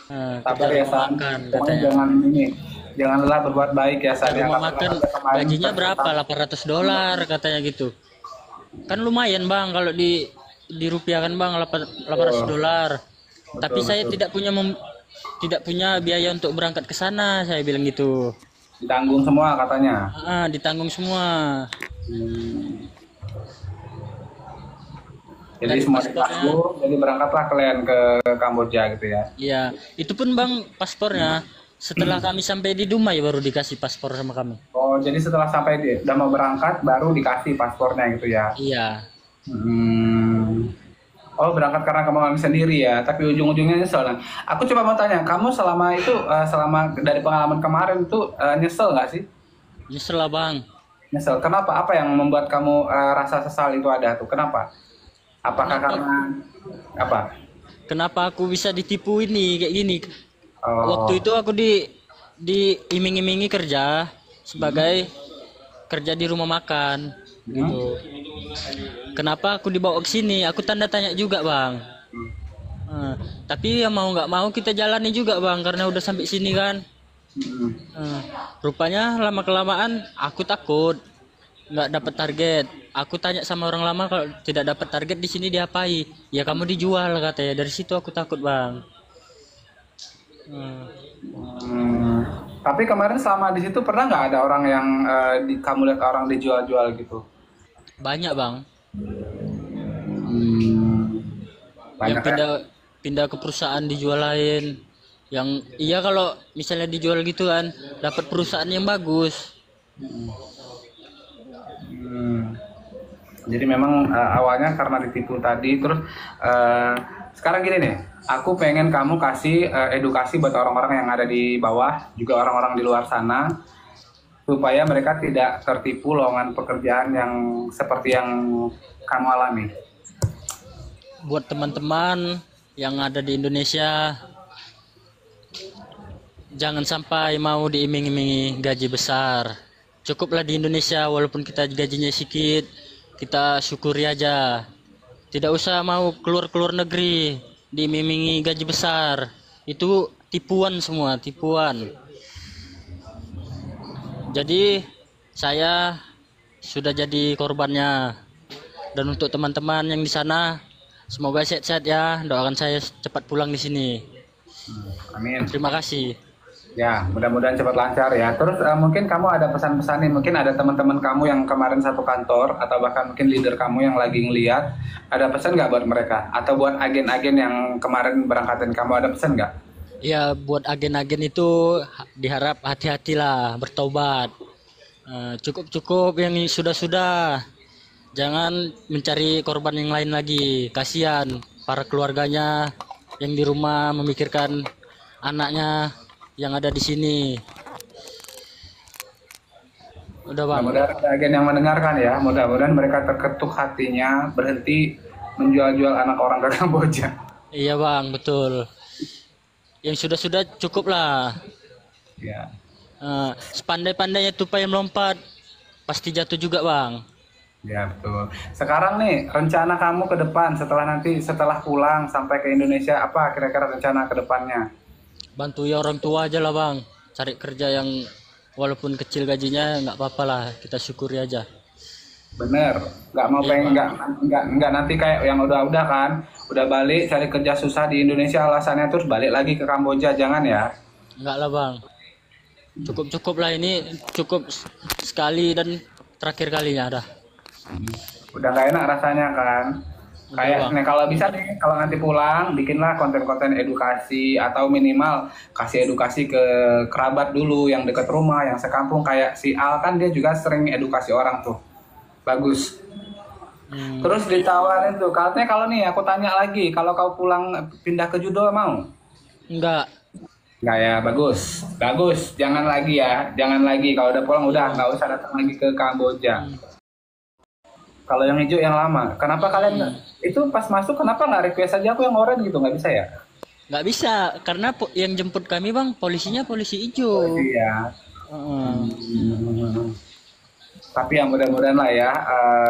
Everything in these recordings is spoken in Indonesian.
Kerja Sabar ya rumah San. makan Pokoknya katanya. jangan ini, jangan lelah berbuat baik ya Kerja San ya. rumah Karena makan ada kemarin gajinya berapa? tentang 800 dolar katanya gitu. Kan lumayan bang kalau di rupiah kan bang, 800 betul, dolar. Tapi betul, saya betul. tidak punya biaya untuk berangkat ke sana, saya bilang gitu. Ditanggung semua katanya. Ditanggung semua. Hmm. Jadi Dari semua paspornya. ditanggung, jadi berangkatlah kalian ke Kamboja gitu ya. Iya, itu pun bang paspornya setelah kami sampai di Dumai baru dikasih paspor sama kami. Oh, jadi setelah sampai udah mau berangkat baru dikasih paspornya gitu ya. Iya, Hmm. Oh, berangkat karena kemauan sendiri ya, tapi ujung-ujungnya nyesel. Nah, aku coba mau tanya, kamu selama itu, selama dari pengalaman kemarin itu nyesel nggak sih? nyesel lah bang. Nyesel. Kenapa? Apa yang membuat kamu rasa sesal itu ada tuh? Kenapa? Apakah Kenapa karena apa? kenapa aku bisa ditipu ini kayak gini? Waktu Oh, itu aku diiming-imingi kerja sebagai kerja di rumah makan hmm? gitu. Kenapa aku dibawa ke sini? Aku tanda tanya juga bang. Eh, tapi ya mau nggak mau kita jalani juga bang karena udah sampai sini kan. Hmm. Eh, rupanya lama kelamaan aku takut nggak dapat target. Aku tanya sama orang lama kalau tidak dapat target di sini diapai? Ya kamu dijual katanya. Dari situ aku takut bang. Eh, Hmm. Tapi kemarin selama di situ pernah nggak ada orang yang kamu lihat orang dijual-jual gitu? banyak bang Hmm. yang Banyak ya? pindah ke perusahaan dijual lain. Yang iya kalau misalnya dijual gitu kan dapat perusahaan yang bagus. Hmm. Jadi memang awalnya karena ditipu tadi, terus eh, sekarang gini nih, aku pengen kamu kasih edukasi buat orang-orang yang ada di bawah, juga orang-orang di luar sana, supaya mereka tidak tertipu lowongan pekerjaan yang seperti yang kamu alami. Buat teman-teman yang ada di Indonesia, jangan sampai mau diiming-imingi gaji besar. Cukuplah di Indonesia walaupun kita gajinya sedikit, kita syukuri aja. Tidak usah mau keluar-keluar negeri diiming-imingi gaji besar. Itu tipuan semua, tipuan. Jadi saya sudah jadi korbannya. Dan untuk teman-teman yang di sana, semoga sehat-sehat ya. Doakan saya cepat pulang di sini. Amin. Terima kasih. Ya, mudah-mudahan cepat lancar ya. Terus mungkin kamu ada pesan-pesan nih, mungkin ada teman-teman kamu yang kemarin satu kantor, atau bahkan mungkin leader kamu yang lagi ngeliat, ada pesan nggak buat mereka? Atau buat agen-agen yang kemarin berangkatin kamu, ada pesan nggak? Ya buat agen-agen itu diharap hati-hatilah bertobat. Cukup-cukup yang sudah-sudah. Jangan mencari korban yang lain lagi. Kasihan para keluarganya yang di rumah memikirkan anaknya yang ada di sini. Udah bang. Mudah-mudahan ada agen yang mendengarkan ya. Mudah-mudahan mereka terketuk hatinya, berhenti menjual-jual anak orang ke Kamboja. Iya bang, betul. Yang sudah-sudah cukup lah. Ya, Sepandai-pandainya tupai melompat, pasti jatuh juga bang. ya betul. Sekarang nih, rencana kamu ke depan setelah nanti setelah pulang sampai ke Indonesia, apa kira-kira rencana ke depannya? Bantu ya orang tua aja lah bang. Cari kerja yang walaupun kecil gajinya nggak apa-apa lah. Kita syukuri aja. Bener, nggak mau Iya pengen bang. nggak nanti kayak yang udah kan, udah balik cari kerja susah di Indonesia alasannya terus balik lagi ke Kamboja, jangan ya. Nggak lah bang. Cukup-cukup lah ini. Cukup sekali dan terakhir kalinya dah. Udah nggak enak rasanya kan. Udah Kayak bang. nih kalau bisa nih kalau nanti pulang bikinlah konten-konten edukasi atau minimal kasih edukasi ke kerabat dulu yang dekat rumah, yang sekampung kayak si Al kan dia juga sering edukasi orang tuh. Bagus. Hmm, Terus ditawarin tuh, katanya kalau nih aku tanya lagi, kalau kau pulang pindah ke judo mau? enggak. Nggak ya, bagus. Bagus, jangan lagi ya. Jangan lagi, kalau udah pulang Iya udah bang. nggak usah datang lagi ke Kamboja. Hmm, Kalau yang hijau yang lama. Kenapa kalian hmm. itu pas masuk kenapa nggak request aja aku yang oranye gitu nggak bisa ya? Nggak bisa karena yang jemput kami bang polisinya polisi Oh hijau. iya. Heeh. Hmm. Tapi yang mudah-mudahan lah ya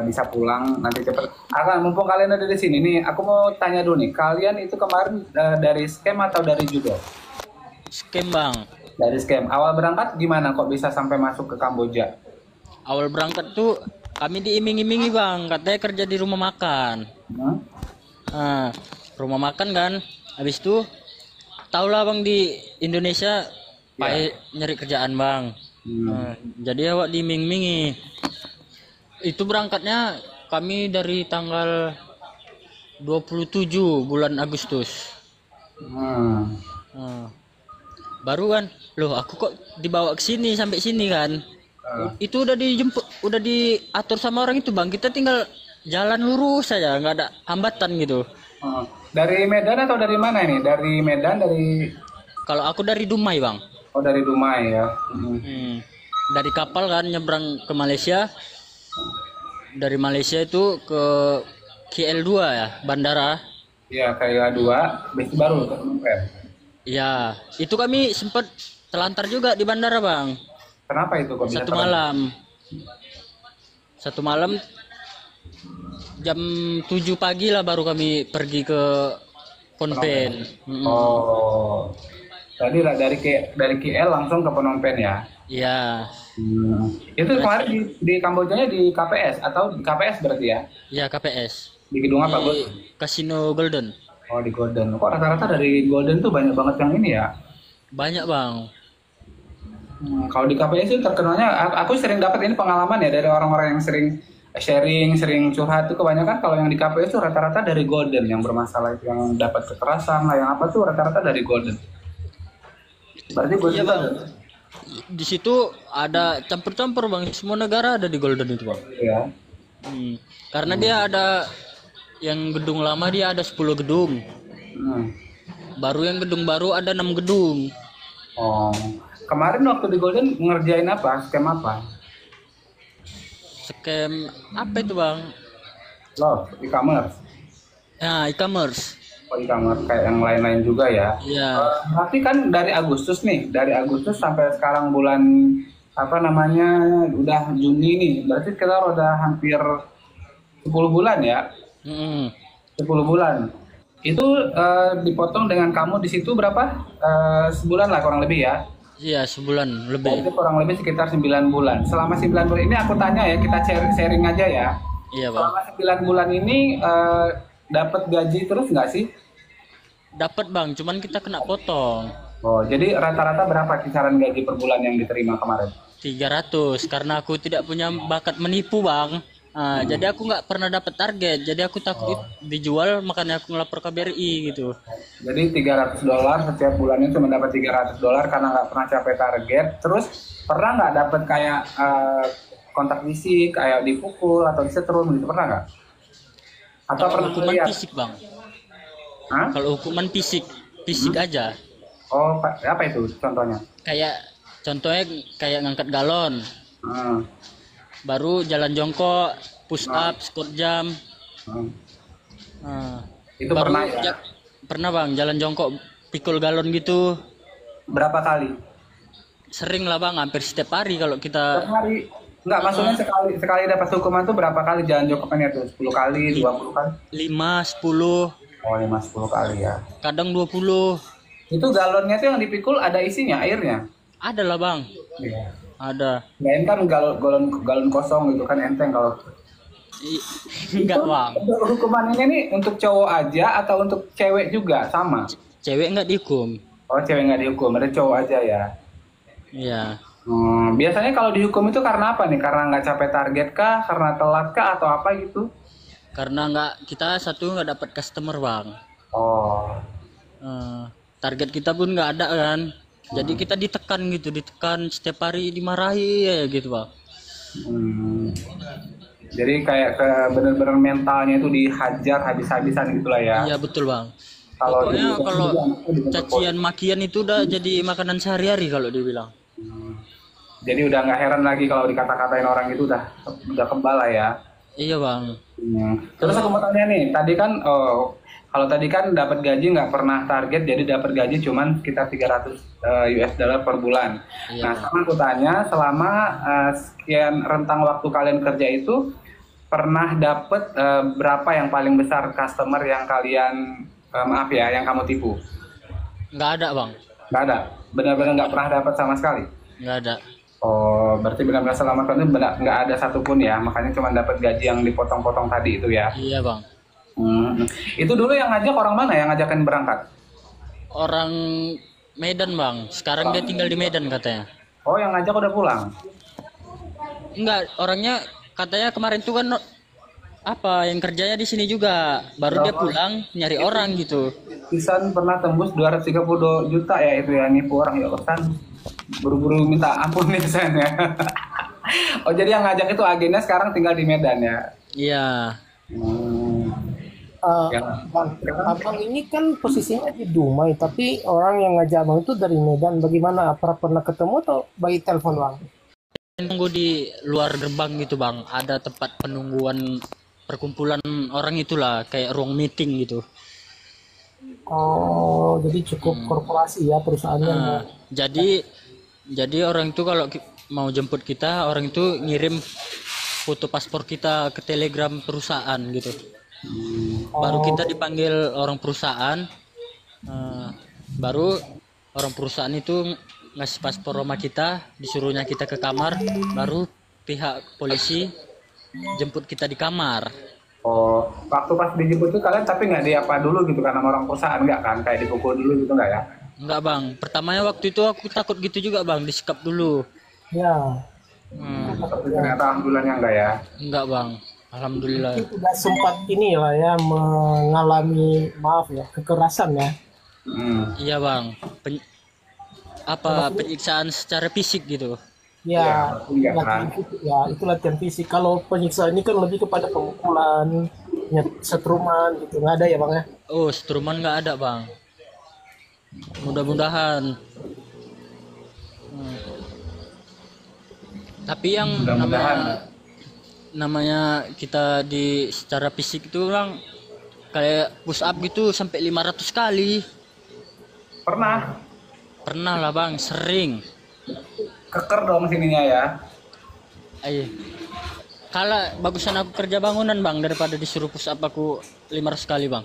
bisa pulang nanti cepet. Akan mumpung kalian ada di sini nih, aku mau tanya dulu nih, kalian itu kemarin dari scam atau dari judo? Scam bang. Dari scam. Awal berangkat gimana kok bisa sampai masuk ke Kamboja? Awal berangkat tuh kami diiming-imingi bang, katanya kerja di rumah makan. Hmm? Nah, rumah makan kan, habis itu tau lah bang di Indonesia pakai nyari kerjaan bang. Nah, jadi awak diiming-imingi. Itu berangkatnya kami dari tanggal 27 bulan Agustus. Hmm. Nah, baru kan, loh aku kok dibawa ke sini sampai sini kan? Itu udah dijemput, udah diatur sama orang itu bang. Kita tinggal jalan lurus saja, nggak ada hambatan gitu. Dari Medan atau dari mana ini? Dari Medan, dari... Kalau aku dari Dumai bang. Oh, dari Dumai ya. Dari kapal kan nyebrang ke Malaysia. Dari Malaysia itu ke KL2 ya, bandara. Iya, kayak dua, besi baru ke Phnom Penh. Ya, itu kami sempat telantar juga di bandara bang. Kenapa itu kok bisa Satu malam. Satu malam jam 7 pagi lah baru kami pergi ke Phnom Penh. Oh. Tadi lah dari KL langsung ke Phnom Penh ya. Iya. Itu kemarin di Kambojanya di KPS atau di KPS berarti ya? Iya KPS. Di gedung apa, Bos? Casino Golden. Oh, di Golden. Kok rata-rata dari Golden tuh banyak banget yang ini ya? Banyak bang. Kalau di KPS itu terkenalnya, aku sering dapat ini pengalaman ya dari orang-orang yang sering sharing, sering curhat itu kebanyakan kalau yang di KPS itu rata-rata dari Golden yang bermasalah itu, yang dapat kekerasan lah, yang apa tuh rata-rata dari Golden. Berarti gue Iya bang. Di situ ada campur-campur bang. Semua negara ada di Golden itu bang. Iya. Karena dia ada yang gedung lama dia ada 10 gedung. Baru yang gedung baru ada 6 gedung. Oh. Kemarin waktu di Golden ngerjain apa? Scam apa? Scam apa itu bang? Loh, e-commerce. Nah, e-commerce. Oh, e-commerce kayak yang lain-lain juga ya. Iya. Tapi kan dari Agustus nih, dari Agustus sampai sekarang bulan apa namanya udah Juni nih. Berarti kita udah hampir 10 bulan ya. 10 bulan. Itu dipotong dengan kamu di situ berapa? Sebulan lah kurang lebih ya. Iya, sebulan lebih. Itu kurang lebih sekitar 9 bulan. Selama 9 bulan ini aku tanya ya, kita sharing aja ya. Iya, Bang. Selama 9 bulan ini dapat gaji terus nggak sih? Dapat, Bang, cuman kita kena potong. Oh, jadi rata-rata berapa kisaran gaji per bulan yang diterima kemarin? 300 karena aku tidak punya bakat menipu, Bang. Nah, jadi aku nggak pernah dapat target. Jadi aku takut dijual, makanya aku ngelapor ke BRI gitu. Jadi $300 setiap bulannya cuma dapat $300 karena nggak pernah capai target. Terus pernah nggak dapat kayak kontak fisik, kayak dipukul atau disetrum gitu, pernah nggak? Atau Kalau pernah hukuman lihat? fisik, Bang. Hah? Kalau hukuman fisik, fisik aja. Oh, apa itu contohnya? Contohnya kayak ngangkat galon. Baru jalan jongkok, push up, squat jam. Itu Baru pernah ya? Pernah bang, jalan jongkok, pikul galon gitu. Berapa kali? Sering lah bang, hampir setiap hari kalau kita. Setiap hari? Enggak, maksudnya sekali dapat hukuman tuh berapa kali jalan jongkoknya tuh? 10 kali, 20 kali? 5, 10. Oh, 5-10 kali ya. Kadang 20. Itu galonnya tuh yang dipikul ada isinya, airnya? Ada lah bang. Iya. Ada. Lain kan galon kosong gitu kan enteng kalau. Enggak bang. Hukuman ini nih untuk cowok aja atau untuk cewek juga sama? Cewek nggak dihukum. Oh, cewek nggak dihukum, ada cowok aja ya? Iya. Biasanya kalau dihukum itu karena apa nih? Karena nggak capai target kah? Karena telat kah? Atau apa gitu? Karena kita nggak dapat customer bang. Oh. Target kita pun nggak ada kan. Jadi kita ditekan setiap hari dimarahi ya gitu bang. Jadi kayak bener-bener mentalnya itu dihajar habis-habisan gitulah ya. Iya betul bang. Pokoknya kalau cacian makian itu udah jadi makanan sehari-hari kalau dibilang. Jadi udah nggak heran lagi kalau dikata-katain orang itu udah kebal lah ya. Iya bang. Terus aku mau tanya nih, tadi kan Kalau tadi kan dapat gaji nggak pernah target, jadi dapat gaji cuman sekitar 300 US dollar per bulan. Iya Nah, bang. sekarang aku tanya, selama sekian rentang waktu kalian kerja itu, pernah dapat berapa yang paling besar customer yang kalian, maaf ya, yang kamu tipu? Nggak ada bang, Nggak ada? Benar-benar nggak pernah dapat sama sekali? nggak ada. Oh, berarti benar-benar selama kalian nggak ada satupun ya, makanya cuma dapat gaji yang dipotong-potong tadi itu ya. Iya bang. Itu dulu yang ngajak orang mana yang ngajakin berangkat? Orang Medan bang. Sekarang dia tinggal di Medan katanya. Oh, yang ngajak udah pulang. Enggak, orangnya katanya kemarin tuh kan apa yang kerjanya di sini juga. Baru dia pulang nyari orang gitu. Pisan pernah tembus 232 juta ya itu yang nipu orang, ya Allah San. Buru-buru minta ampun nih San ya. Oh, jadi yang ngajak itu agennya sekarang tinggal di Medan ya. Iya. Hmm. Ya. Bang, abang ini kan posisinya di Dumai, tapi orang yang ngajak abang itu dari Medan. Bagaimana? Pernah ketemu atau by telepon bang? Tunggu di luar gerbang gitu bang. Ada tempat penungguan perkumpulan orang itulah, kayak ruang meeting gitu. Oh, jadi cukup korporasi ya perusahaannya. Nah, jadi orang itu kalau mau jemput kita, orang itu ngirim foto paspor kita ke telegram perusahaan gitu. Baru kita dipanggil orang perusahaan, baru orang perusahaan itu ngasih paspor rumah kita, disuruhnya kita ke kamar, baru pihak polisi jemput kita di kamar. Oh, waktu pas dijemput itu kalian tapi nggak diapa dulu gitu kan sama orang perusahaan, nggak kan? Kayak dipukul dulu gitu nggak ya? Enggak bang, pertamanya waktu itu aku takut gitu juga bang, disekap dulu. Ya, Tapi ternyata alhamdulillahnya enggak ya. Enggak bang, alhamdulillah. itu tidak sempat ini lah ya mengalami maaf ya kekerasan ya. Iya bang, penyiksaan secara fisik gitu. Ya, Iya, latihan kan? fisik, ya itu latihan fisik. Kalau penyiksaan ini kan lebih kepada pemukulan, setruman gitu. Nggak ada ya bang ya? Oh, setruman nggak ada bang. Mudah-mudahan. Tapi yang Mudah-mudahan. namanya kita di secara fisik itu orang kayak push up gitu sampai 500 kali. Pernah lah bang, sering. Keker dong sininya ya. Ayo. Kalau bagusan aku kerja bangunan bang daripada disuruh push up aku 500 kali bang.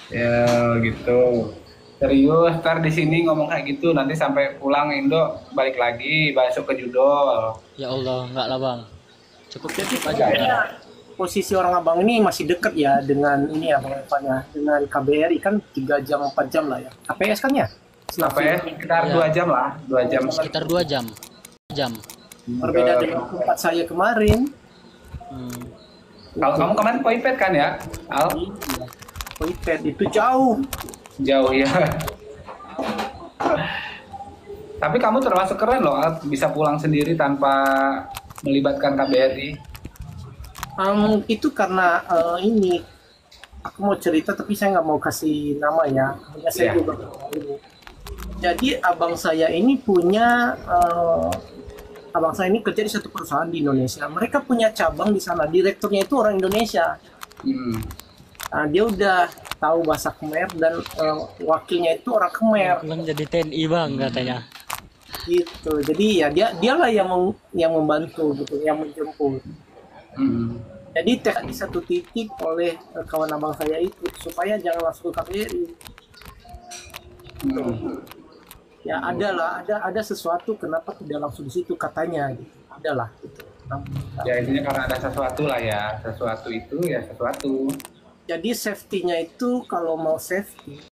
Ya gitu. Serius, ntar di sini ngomong kayak gitu, nanti sampai pulang Indo balik lagi masuk ke judol. Ya Allah, enggak lah bang. Cukup aja. Kayaknya posisi orang abang ini masih dekat ya dengan ini ya bang Evan ya, dengan KBRI kan 3 jam 4 jam lah ya. KPS kan ya? Apa ya? Sekitar Ya. 2 jam lah, 2 jam. Sekitar 2 jam. Berbeda dengan tempat saya kemarin. Kalau kamu kemarin Poipet kan ya, Al? Iya. Poipet itu jauh. Jauh ya. Tapi kamu termasuk keren loh, Al, bisa pulang sendiri tanpa melibatkan KBRI. Itu karena ini aku mau cerita tapi saya nggak mau kasih nama ya. Karena saya Iya. juga nggak tahu. Jadi abang saya ini punya abang saya ini kerja di satu perusahaan di Indonesia. Mereka punya cabang di sana. Direkturnya itu orang Indonesia. Nah, dia udah tahu bahasa Khmer dan wakilnya itu orang Khmer Pulang jadi TNI bang katanya. gitu. Jadi ya dialah yang membantu gitu, yang menjemput. Jadi di satu titik oleh kawan abang saya itu supaya jangan masuk ke KBRI. Ya ada sesuatu kenapa tidak langsung di situ katanya gitu. Adalah gitu. Ya intinya karena ada sesuatu lah ya, sesuatu itu ya sesuatu. Jadi safety-nya itu kalau mau safety